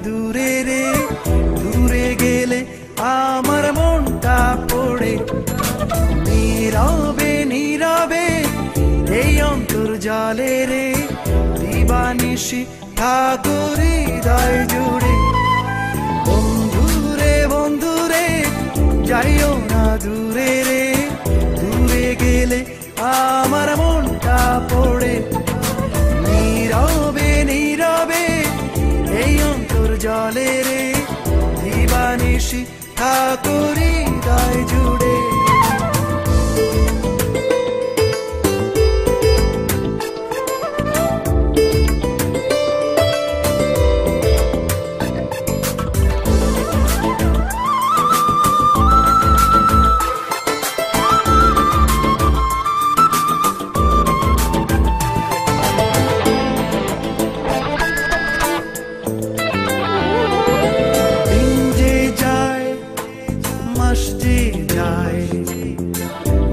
দূরে রে, দূরে গেলে আমার মনটা পড়ে। নীরবে নীরবে এই অন্তর্জালে রে, দিবানিশি ঠাকুর হৃদয় জুড়ে। বন্ধুরে বন্ধুরে যাইও না দূরে রে, দূরে গেলে আমার মনটা পড়ে। নীরবে নীরবে এই অন্তর্জালে রে, দিবানিশি ঠাকুর হৃদয় জুড়ে।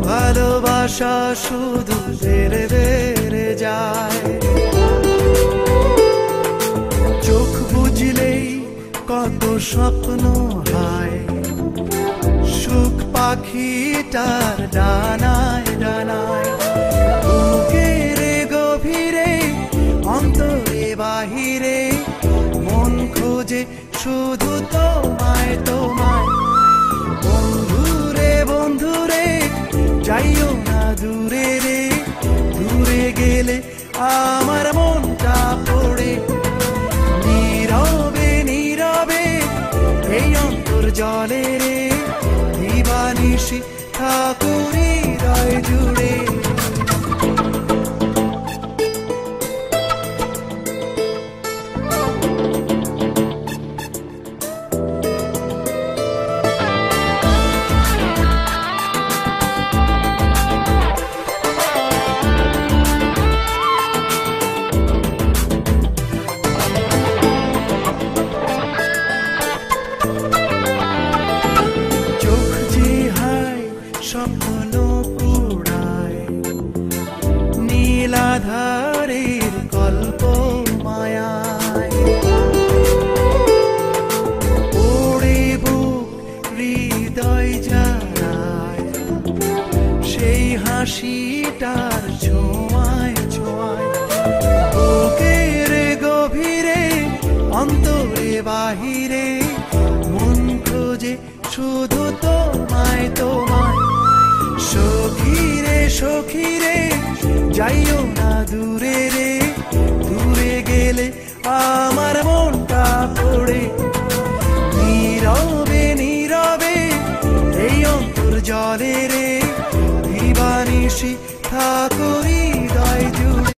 ভালোবাসা শুধু বেড়ে বেড়ে যায়, চোখ বুঝলেই কত স্বপ্ন হয়। সুখ পাখিটার ডানায় ডানায়, বুকের গভীরে অন্তরে বাহিরে, মন খোঁজে শুধু তোমায় তোমায়। বন্ধুরে বন্ধুরে যাইও না দূরে রে, দূরে গেলে আমার মনটা পড়ে। নীরবে নীরবে এই অন্তর্জালে রে, দিবানিশি ঠাকুর হৃদয় জুড়ে। স্বপ্ন পুড়ায় নীলাধারের কল্প মায়ায়, ওড়ে বুক হৃদয় জানায়, সেই হাসিটার ছোঁয়ায় ছোঁয়ায়। বুকের গভীরে অন্তরে বাহিরে, মন খোঁজে শুধু তোমায় তোমায়। সখীরে সখীরে যাইও না দূরে রে, দূরে গেলে আমার মনটা পড়ে। নীরবে নীরবে এই অন্তর্জালে রে,